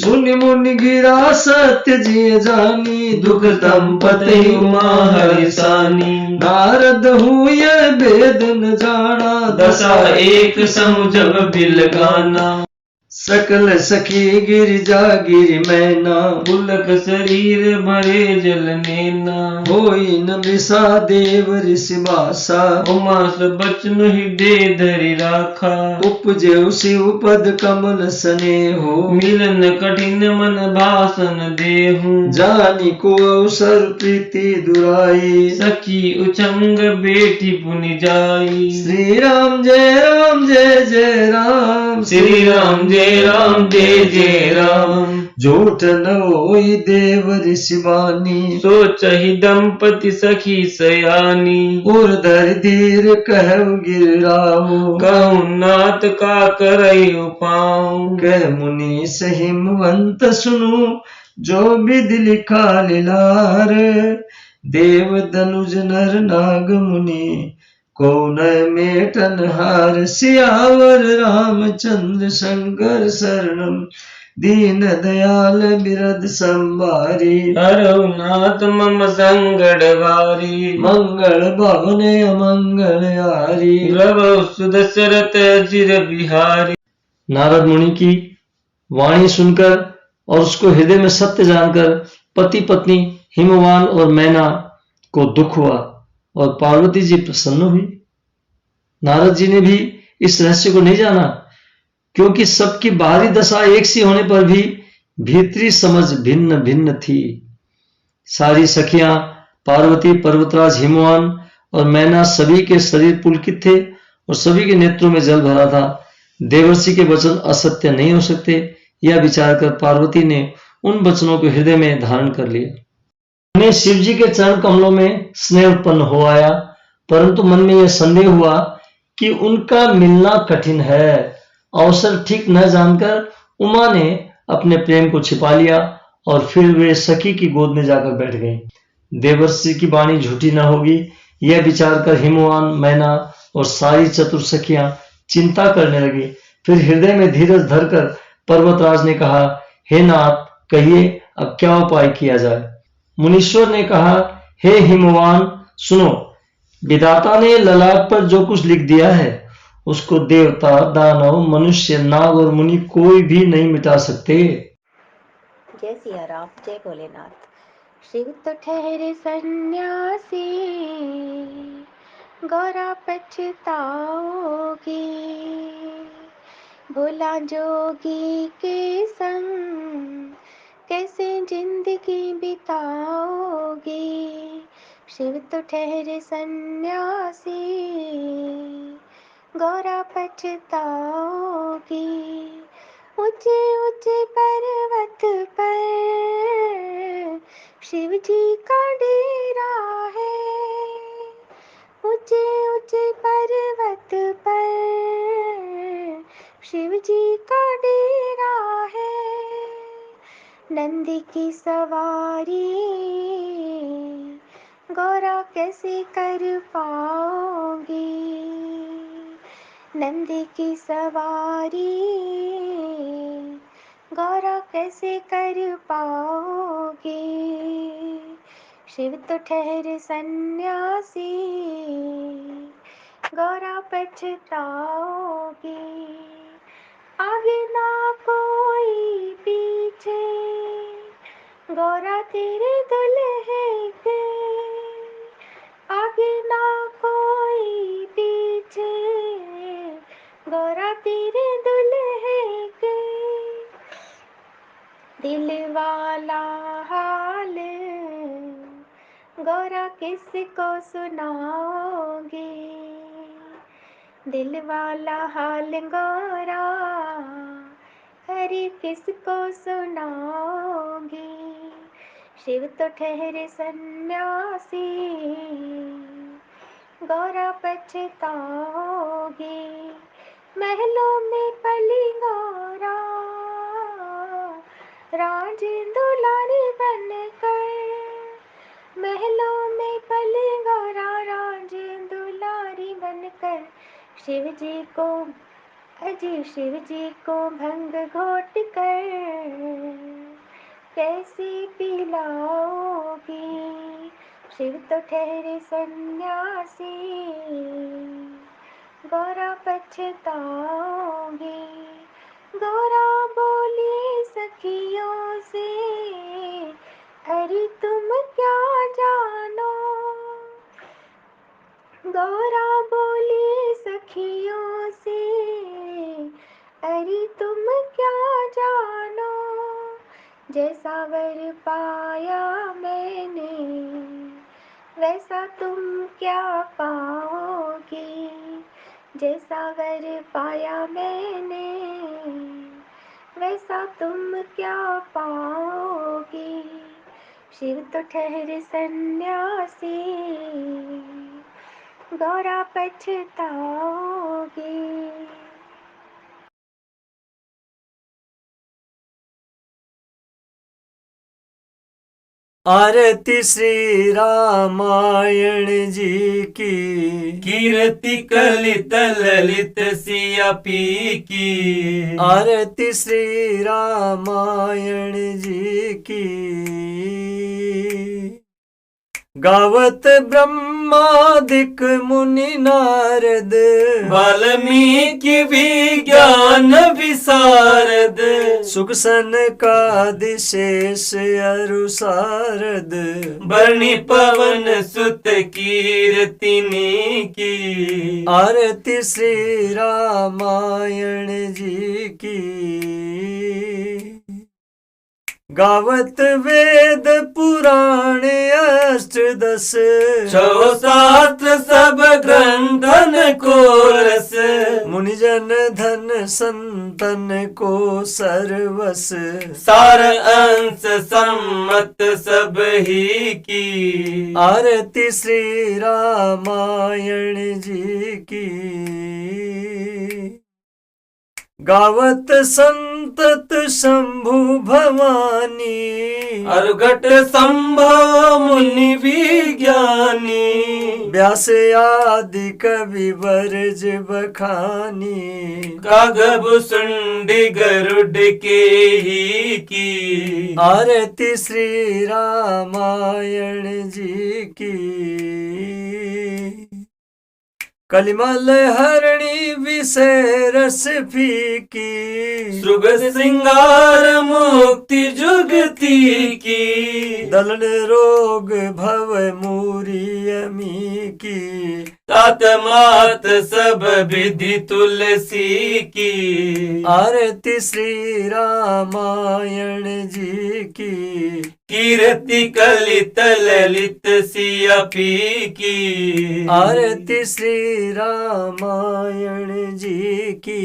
मुनि मुनि गिरा सत्य जिय जानी, दुख दंपति उमा हरिसानी। नारद हुए वेद न जाना, दशा एक सम जब बिल गाना। सकल सखी गिरिजा गिरि मैना, पुलक शरीर भरे जल नैना। होई न मृषा देव ऋषि बासा, उमा बचन हृदय धरि राखा। उपजे शिव पद कमल स्नेहो, मिलन कठिन मन भाषण देहु। जानी को अवसर प्रीति दुराई, सखी उचंग बेटी पुनि जाई। श्री राम जय राम जय जय राम, श्री राम जय राम जय जय राम। झूठ न होई देव ऋषि वाणी, सोचहि दंपति सखी सयानी। उर्धर धीर कहु गिराओ, कहु नाथ का करई उपाऊ। कह मुनि सहिमवंत सुनु, जो विधि लिखा लिलार। देव धनुज नर नाग मुनि, को न मेटन हार। सियावर रामचंद्र शंकर शरणम, दीन दयाल बिरद संवारी। हरहु नाथ मम संगड़ वारी। मंगल भवन अमंगल हारी, प्रभु सुदशरथ अजिर बिहारी। नारद मुनि की वाणी सुनकर और उसको हृदय में सत्य जानकर पति पत्नी हिमवान और मैना को दुख हुआ और पार्वती जी प्रसन्न हुई। नारद जी ने भी इस रहस्य को नहीं जाना, क्योंकि सबकी बाहरी दशा एक सी होने पर भी भीतरी समझ भिन्न भिन्न थी। सारी सखियां पार्वती, पर्वतराज, हिमवान और मैना सभी के शरीर पुलकित थे और सभी के नेत्रों में जल भरा था। देवर्षि के वचन असत्य नहीं हो सकते, यह विचार कर पार्वती ने उन वचनों को हृदय में धारण कर लिया। उन्हें शिव जी के चरण कमलों में स्नेह उत्पन्न हो आया, परंतु मन में यह संदेह हुआ कि उनका मिलना कठिन है। अवसर ठीक न जानकर उमा ने अपने प्रेम को छिपा लिया और फिर वे सखी की गोद में जाकर बैठ गए। देवर्षि की वाणी झूठी न होगी, यह विचार कर हिमवान, मैना और सारी चतुर सखियां चिंता करने लगी। फिर हृदय में धीरज धरकर पर्वतराज ने कहा, हे नाथ, कहिए अब क्या उपाय किया जाए। मुनीश्वर ने कहा, हे हिमवान, सुनो, विधाता ने ललाट पर जो कुछ लिख दिया है उसको देवता, दानव, मनुष्य, नाग और मुनि कोई भी नहीं मिटा सकते। जय सिया राम, जय भोलेनाथ। शिव तो ठहरे सन्यासी, गौरा पछताओगी। भोला जोगी के संग कैसे जिंदगी बिताओगी। शिव तो ठहरे सन्यासी, गौरा पछताओगी। ऊंचे ऊंचे पर्वत पर शिव जी का डेरा है। ऊंचे ऊंचे पर्वत पर शिव जी का डेरा है। नंदी की सवारी गौरा कैसे कर पाओगी। नंदी की सवारी गौरा कैसे कर पाओगे। शिव तो ठहरे सन्यासी, गौरा पछताओगी। आगे ना कोई पीछे, गौरा तेरे दुल्हे के। आगे ना कोई पीछे, गौरा तेरे दुल्हे के। दिल वाला हाल गौरा किसको सुनाओगे। दिल वाला हाल गौरा हरि किसको सुनाओगे। शिव तो ठहरे सन्यासी, गौरा पछताओगे। महलों में पली गौरा राज दुलारी बनकर। महलों में पली गौरा राज दुलारी बनकर। शिव जी को भंग घोट कर शिव तो ठहरे सन्यासी, गौरा पछताओगी। गौरा बोली सखियों से, अरे तुम क्या जानो। गौरा बोली सखियों से, अरे तुम क्या जानो। जैसा वर पाया मैंने, वैसा तुम क्या पाओगी। जैसा वर पाया मैंने, वैसा तुम क्या पाओगी। शिव तो ठहरे सन्यासी, गौरा पछताओगी। आरती श्री रामायण जी की, कीर्ति कलित ललित सिया पी की। आरती श्री रामायण जी की। गावत ब्रह्मादिक मुनि नारद, वाल्मीकि विज्ञान विशारद। सुख सनकादिशेष अरु सारद। बरणी पवन सुत कीर्तिनी की। आरती श्री रामायण जी की। गावत वेद पुराण अष्टदश, छो शास्त्र सब ग्रंथन को रस। मुनिजन धन संतन को सर्वस। सार अंश सम्मत सब ही की। आरती श्री रामायण जी की। गावत संतत शंभु भवानी, अरुघट संभव मुनि विज्ञानी। व्यास आदि कवि वर्ज बखानी। कागब सुंडी गरुड के ही की। आरती श्री रामायण जी की। कलिमल हरणी विषय रस फीकी। शुभ श्रृंगार मुक्ति जुगती की। दलन रोग भव मूरी अमी की। तात मात सब विधि तुलसी की। आरती श्री रामायण जी की। कीर्ति कलित ललित सिया पी की। आरती श्री रामायण जी की।